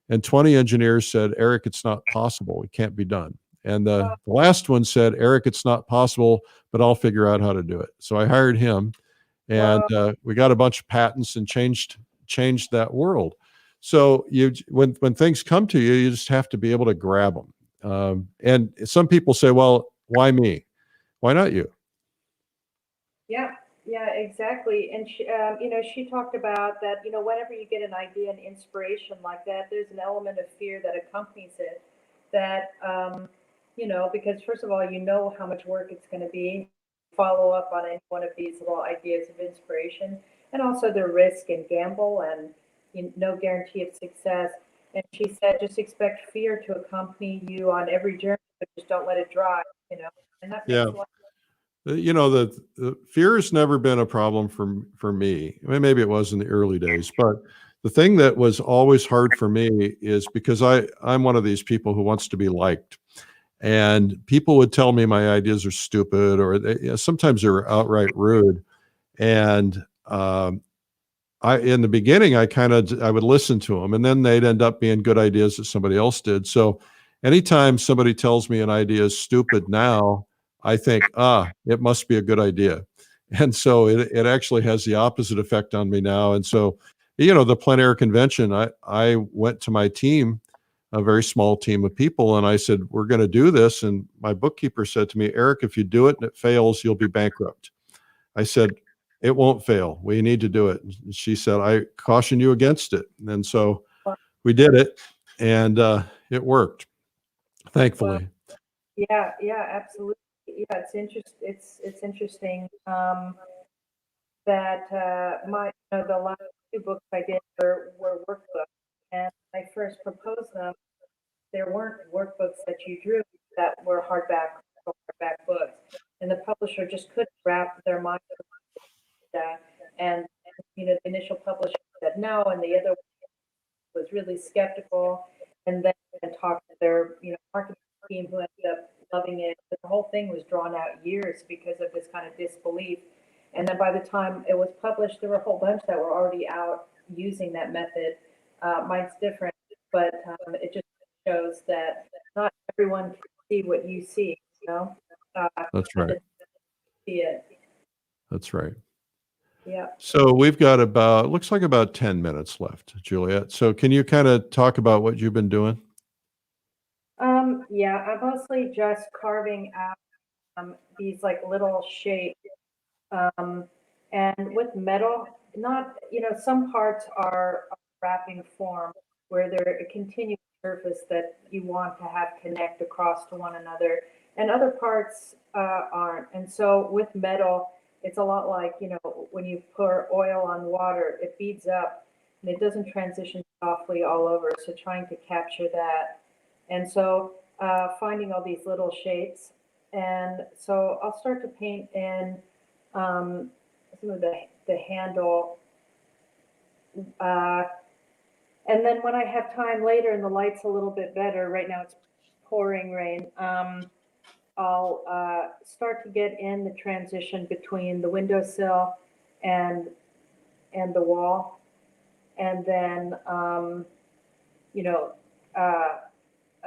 And 20 engineers said, Eric, it's not possible. It can't be done. And the last one said, Eric, it's not possible, but I'll figure out how to do it. So I hired him, and we got a bunch of patents and changed that world. So when things come to you, you just have to be able to grab them. And some people say, well, why me? Why not you? Yeah, yeah, exactly. And she talked about that, whenever you get an idea and inspiration like that, there's an element of fear that accompanies it. That, because first of all, how much work it's going to be, follow up on any one of these little ideas of inspiration, and also the risk and gamble and no guarantee of success. And she said, just expect fear to accompany you on every journey, but just don't let it drive. And that Yeah. makes a lot. The fear has never been a problem for me. I mean, maybe it was in the early days, but the thing that was always hard for me is because I'm one of these people who wants to be liked, and people would tell me my ideas are stupid, or sometimes they were outright rude. And in the beginning, I would listen to them, and then they'd end up being good ideas that somebody else did. So anytime somebody tells me an idea is stupid now, I think, it must be a good idea. And so it actually has the opposite effect on me now. And so, the plein air convention, I went to my team, a very small team of people, and I said, we're going to do this. And my bookkeeper said to me, Eric, if you do it and it fails, you'll be bankrupt. I said, it won't fail. We need to do it. And she said, I caution you against it. And so we did it, and it worked, thankfully. Yeah, yeah, absolutely. Yeah, it's interesting that the last two books I did were workbooks, and when I first proposed them, there weren't workbooks that you drew that were hardback paperback books. And the publisher just couldn't wrap their mind around that. And, the initial publisher said no, and the other was really skeptical, and then talked to their, marketing team who ended up loving it. But the whole thing was drawn out years because of this kind of disbelief. And then by the time it was published, there were a whole bunch that were already out using that method. Mine's different, but it just shows that not everyone can see what you see, That's right. See it. That's right. Yeah. So we've got looks like about 10 minutes left, Juliet. So can you kind of talk about what you've been doing? Yeah, I'm mostly just carving out these like little shapes. And with metal, not, some parts are wrapping form where they're a continuous surface that you want to have connect across to one another, and other parts aren't. And so with metal, it's a lot like, when you pour oil on water, it beads up and it doesn't transition softly all over. So trying to capture that. And so finding all these little shapes. And so I'll start to paint in some of the handle. And then when I have time later and the light's a little bit better, right now it's pouring rain, I'll start to get in the transition between the windowsill and the wall, and then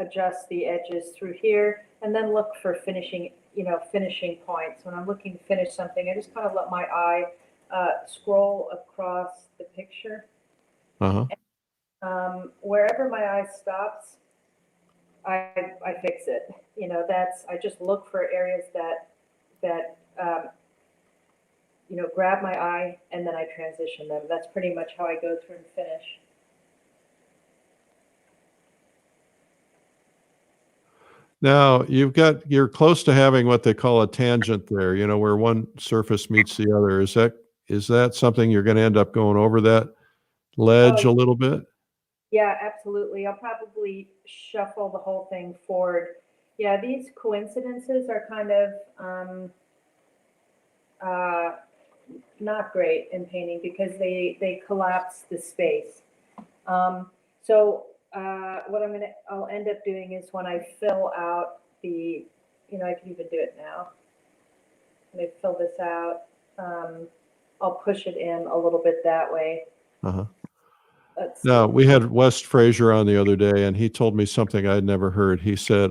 adjust the edges through here, and then look for finishing points. When I'm looking to finish something, I just kind of let my eye scroll across the picture. Uh-huh. And, wherever my eye stops, I fix it. I just look for areas that grab my eye, and then I transition them. That's pretty much how I go through and finish. Now you're close to having what they call a tangent there, where one surface meets the other. Is that something you're going to end up going over that ledge a little bit? Yeah, absolutely. I'll probably shuffle the whole thing forward. Yeah, these coincidences are kind of not great in painting because they collapse the space. So what I'll end up doing is when I fill out I can even do it now. When I fill this out, I'll push it in a little bit that way. Uh-huh. Now, we had Wes Frazier on the other day, and he told me something I'd never heard. He said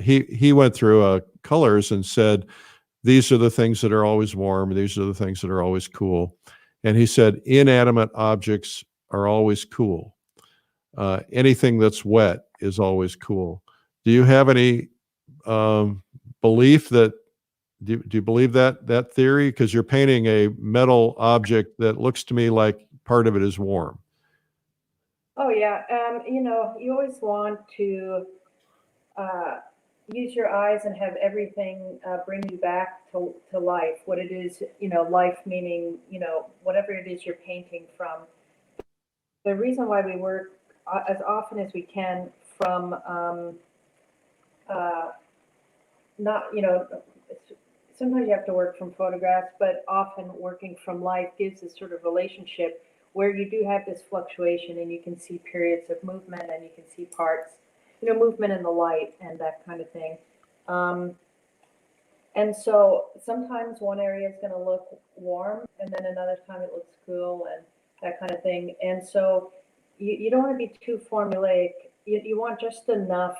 he went through colors and said, these are the things that are always warm. These are the things that are always cool. And he said, inanimate objects are always cool. Anything that's wet is always cool. Do you have any belief that, do you believe that theory? Because you're painting a metal object that looks to me like part of it is warm. Oh yeah, you always want to use your eyes and have everything bring you back to life. What it is, life meaning, whatever it is you're painting from. The reason why we work as often as we can from not, sometimes you have to work from photographs, but often working from life gives this sort of relationship where you do have this fluctuation and you can see periods of movement and you can see parts, movement in the light and that kind of thing. And so sometimes one area is going to look warm and then another time it looks cool and that kind of thing. And so you don't want to be too formulaic. You want just enough.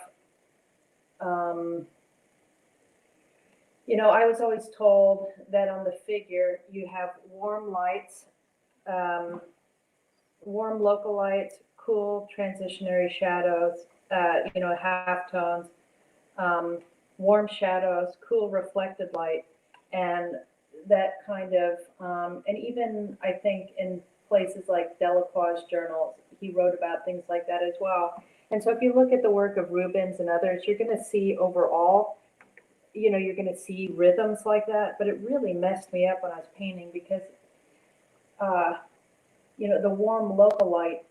I was always told that on the figure you have warm lights, warm local lights, cool transitionary shadows, half tones, warm shadows, cool reflected light, and that kind of, and even I think in places like Delacroix's journals, he wrote about things like that as well. And so if you look at the work of Rubens and others, you're going to see overall, you're going to see rhythms like that, but it really messed me up when I was painting because, the warm local light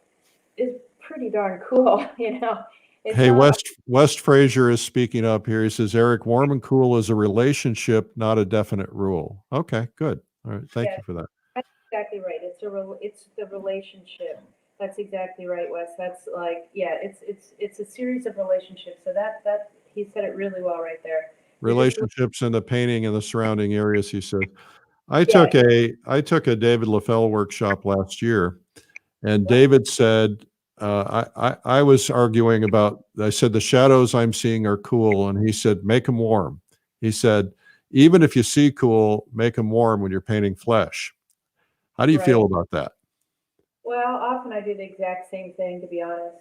is pretty darn cool, It's Hey, not, West Frazier is speaking up here. He says, Eric, warm and cool is a relationship, not a definite rule. Okay, good. All right, thank yeah, you for that. that's exactly right. It's the relationship. That's exactly right, Wes. That's like, yeah, it's a series of relationships. So that he said it really well right there. You're just, Relationships and the painting and the surrounding areas, he said. yeah, I took a David LaFell workshop last year, and David said, I was arguing about, I said, the shadows I'm seeing are cool. And he said, make them warm. He said, even if you see cool, make them warm when you're painting flesh. How do you right. feel about that? Well, often I do the exact same thing, to be honest.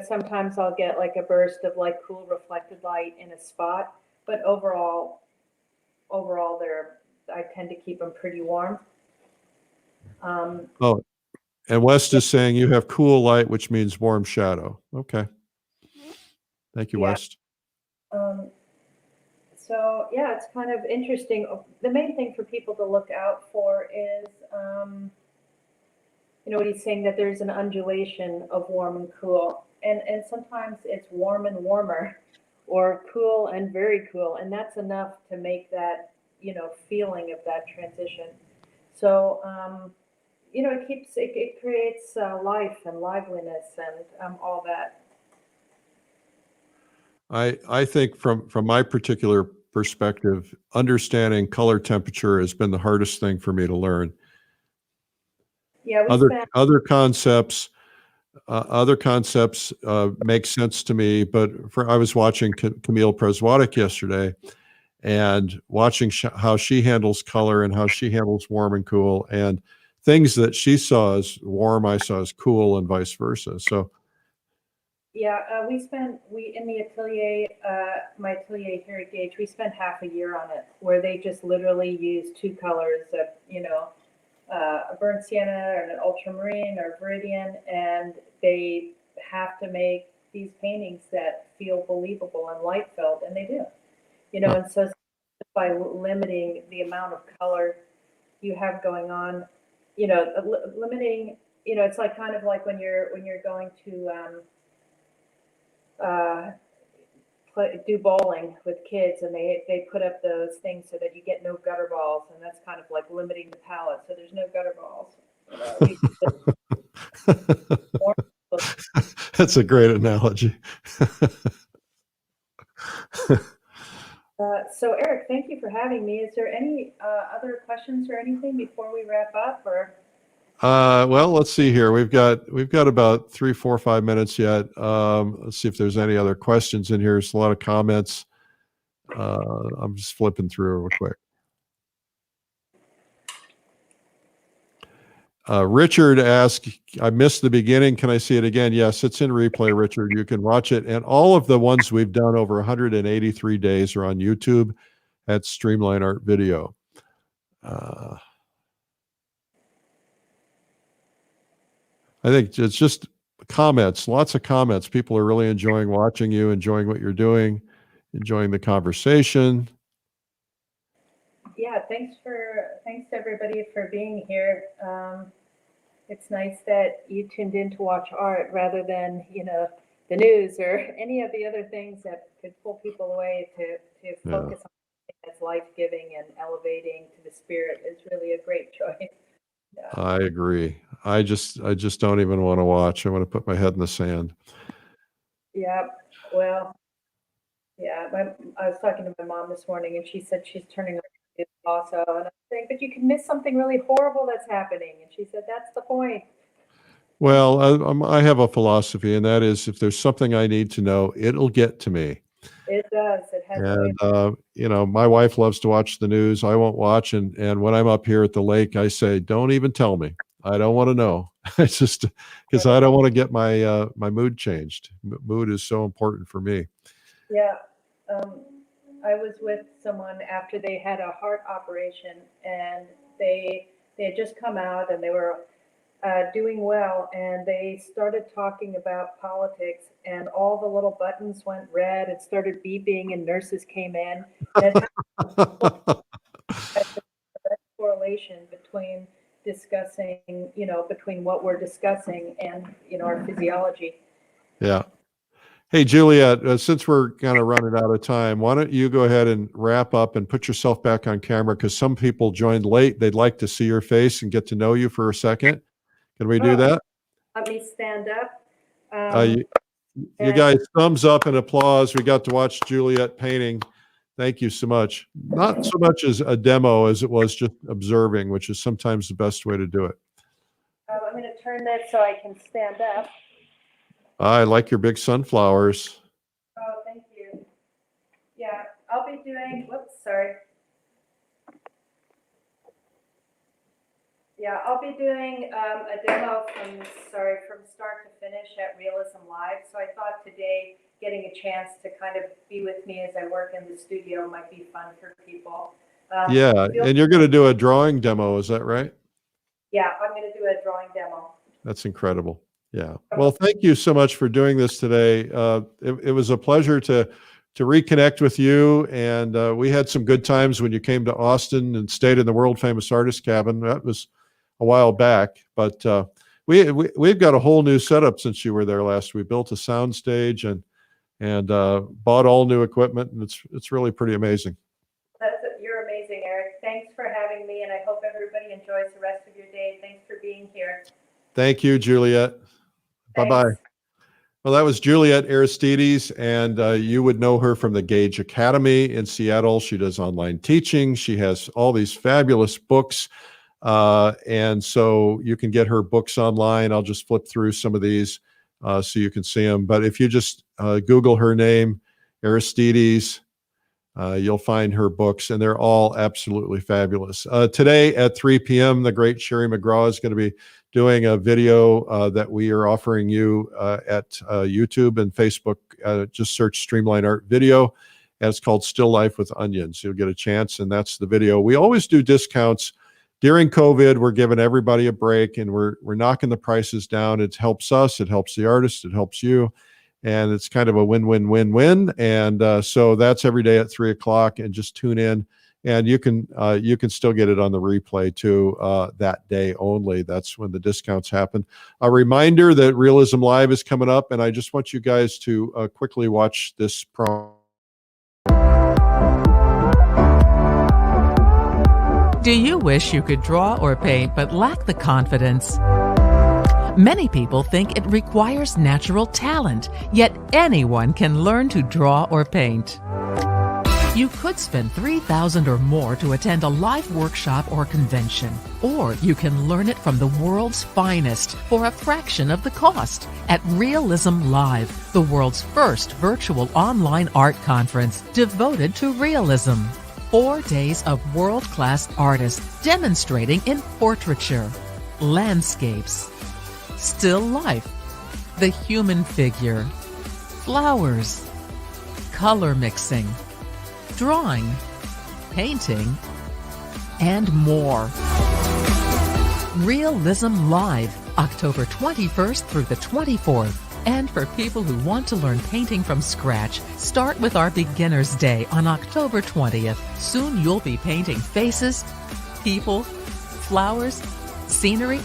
Sometimes I'll get like a burst of like cool reflected light in a spot, but overall, I tend to keep them pretty warm. Um, Oh, and West yeah, is saying you have cool light, which means warm shadow. Okay. Thank you, yeah. West. Um, so yeah, it's kind of interesting. The main thing for people to look out for is, what he's saying, that there's an undulation of warm and cool, and sometimes it's warm and warmer, or cool and very cool, and that's enough to make that feeling of that transition. So it creates life and liveliness and all that. I think from my particular perspective, understanding color temperature has been the hardest thing for me to learn. Yeah, we Other spent. other concepts other concepts make sense to me, but I was watching Camille Preswatic yesterday and watching how she handles color and how she handles warm and cool, and things that she saw as warm, I saw as cool, and vice versa. So Yeah, we in the atelier, my atelier here at Gage, we spent half a year on it, where they just literally use two colors of, a burnt sienna or an ultramarine or viridian, and they have to make these paintings that feel believable and light filled, and they do. huh, And so by limiting the amount of color you have going on, limiting, it's like kind of like when you're going to uh, do bowling with kids, and they put up those things so that you get no gutter balls, and that's kind of like limiting the palette, so there's no gutter balls. We that's a great analogy. So Eric, thank you for having me. Is there any other questions or anything before we wrap up, or? Well, let's see here. We've got about 3, 4, 5 minutes yet. Let's see if there's any other questions in here. There's a lot of comments. I'm just flipping through real quick. Richard asked, I missed the beginning. Can I see it again? Yes, it's in replay, Richard. You can watch it. And all of the ones we've done over 183 days are on YouTube at Streamline Art Video. I think it's just comments, lots of comments. People are really enjoying watching you, enjoying what you're doing, enjoying the conversation. Yeah, thanks to everybody for being here. It's nice that you tuned in to watch art rather than, the news or any of the other things that could pull people away. To Yeah, focus on something that's life-giving and elevating to the spirit is really a great choice. Yeah. I agree. I just don't even want to watch. I want to put my head in the sand. Yeah. Well, yeah. I was talking to my mom this morning, and she said she's turning on the news also, and I'm saying, but you can miss something really horrible that's happening. And she said, that's the point. Well, I have a philosophy, and that is if there's something I need to know, it'll get to me. It does. It has a way. And my wife loves to watch the news. I won't watch. And when I'm up here at the lake, I say, don't even tell me. I don't want to know. It's just because I don't want to get my mood changed. Mood is so important for me. Yeah. Um, I was with someone after they had a heart operation, and they had just come out, and they were doing well, and they started talking about politics, and all the little buttons went red and started beeping, and nurses came in, and it had a direct correlation between discussing, between what we're discussing and our physiology. Yeah. Hey, Juliet, since we're kind of running out of time, why don't you go ahead and wrap up and put yourself back on camera? Because some people joined late. They'd like to see your face and get to know you for a second. Can we do that? Let me stand up. You guys, thumbs up and applause. We got to watch Juliet painting. Thank you so much. Not so much as a demo as it was just observing, which is sometimes the best way to do it. I'm going to turn this so I can stand up. I like your big sunflowers. Oh, thank you. Yeah, I'll be doing, whoops, sorry. Yeah, I'll be doing a demo from start to finish at Realism Live. So I thought today getting a chance to kind of be with me as I work in the studio might be fun for people. Yeah, and you're going to do a drawing demo, is that right? Yeah, I'm going to do a drawing demo. That's incredible. Yeah. Well, thank you so much for doing this today. It was a pleasure to reconnect with you, and we had some good times when you came to Austin and stayed in the world famous artist cabin. That was a while back, but we've got a whole new setup since you were there last. We built a sound stage and bought all new equipment, and it's really pretty amazing. You're amazing, Eric. Thanks for having me, and I hope everybody enjoys the rest of your day. Thanks for being here. Thank you, Juliet. Bye-bye. Well, that was Juliet Aristedes, and you would know her from the Gage Academy in Seattle. She does online teaching. She has all these fabulous books, and so you can get her books online. I'll just flip through some of these so you can see them. But if you just Google her name, Aristedes, you'll find her books, and they're all absolutely fabulous. Today at 3 p.m., the great Sherry McGraw is going to be doing a video that we are offering you at YouTube and Facebook. Just search Streamline Art Video, and it's called Still Life with Onions. You'll get a chance, and that's the video. We always do discounts. During COVID, we're giving everybody a break, and we're knocking the prices down. It helps us, it helps the artist, it helps you, and it's kind of a win-win-win-win. And so that's every day at 3 o'clock, and just tune in. And you can still get it on the replay too, that day only. That's when the discounts happen. A reminder that Realism Live is coming up, and I just want you guys to quickly watch this promo. Do you wish you could draw or paint but lack the confidence? Many people think it requires natural talent, yet anyone can learn to draw or paint. You could spend $3,000 or more to attend a live workshop or convention, or you can learn it from the world's finest for a fraction of the cost at Realism Live, the world's first virtual online art conference devoted to realism. 4 days of world-class artists demonstrating in portraiture, landscapes, still life, the human figure, flowers, color mixing, drawing, painting, and more. Realism Live, October 21st through the 24th. And for people who want to learn painting from scratch, start with our Beginner's Day on October 20th. Soon you'll be painting faces, people, flowers, scenery,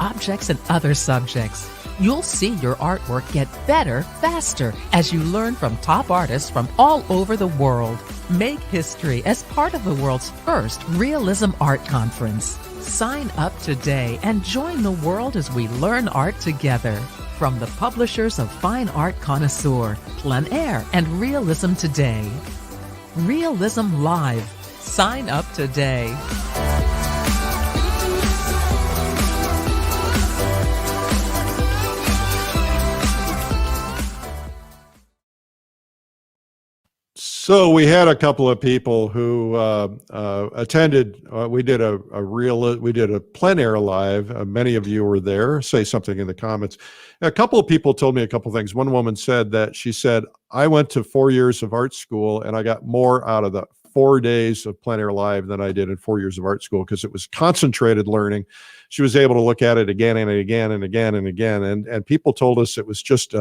objects, and other subjects. You'll see your artwork get better faster as you learn from top artists from all over the world. Make history as part of the world's first Realism Art Conference. Sign up today and join the world as we learn art together. From the publishers of Fine Art Connoisseur, Plein, and Realism Today. Realism Live. Sign up today. So we had a couple of people who attended. We did a plein air live. Many of you were there. Say something in the comments. A couple of people told me a couple of things. One woman said that she said, I went to 4 years of art school and I got more out of the 4 days of plein air live than I did in 4 years of art school because it was concentrated learning. She was able to look at it again and again and again and again. And people told us it was just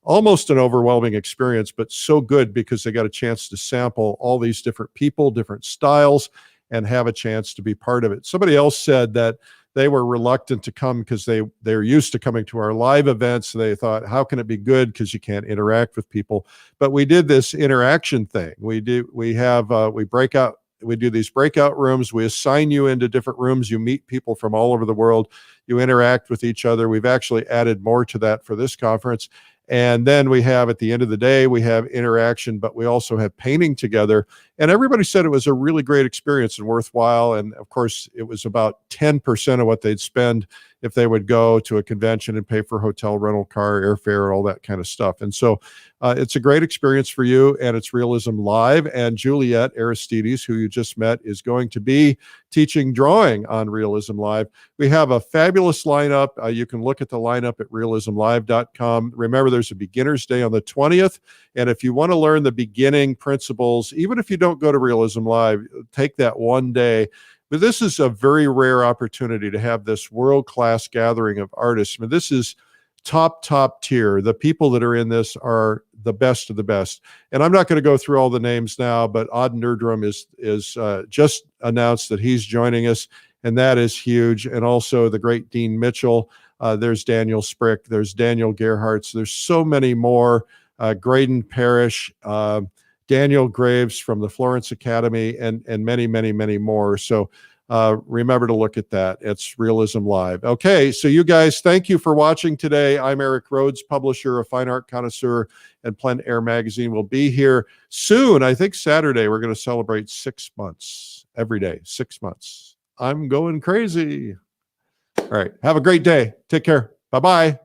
almost an overwhelming experience, but so good because they got a chance to sample all these different people, different styles, and have a chance to be part of it. Somebody else said that they were reluctant to come because they're used to coming to our live events. They thought, how can it be good? Because you can't interact with people. But we did this interaction thing. We do these breakout rooms. We assign you into different rooms. You meet people from all over the world. You interact with each other. We've actually added more to that for this conference. And then we have, at the end of the day, we have interaction, but we also have painting together. And everybody said it was a really great experience and worthwhile. And of course, it was about 10% of what they'd spend if they would go to a convention and pay for hotel, rental car, airfare, all that kind of stuff. And so it's a great experience for you, and it's Realism Live. And Juliet Aristedes, who you just met, is going to be teaching drawing on Realism Live. We have a fabulous lineup. You can look at the lineup at realismlive.com. Remember, there's a beginner's day on the 20th. And if you want to learn the beginning principles, even if you don't go to Realism Live, take that one day. But this is a very rare opportunity to have this world-class gathering of artists. I mean, this is top tier. The people that are in this are the best of the best. And I'm not going to go through all the names now, but Odd Nerdrum is just announced that he's joining us, and that is huge. And also the great Dean Mitchell. There's Daniel Sprick. There's Daniel Gerhardt. There's so many more. Graydon Parrish, Daniel Graves from the Florence Academy, and many, many, many more. So remember to look at that. It's Realism Live. Okay, so you guys, thank you for watching today. I'm Eric Rhoads, publisher of Fine Art Connoisseur, and Plein Air Magazine will be here soon. I think Saturday we're going to celebrate 6 months, every day, 6 months. I'm going crazy. All right, have a great day. Take care. Bye-bye.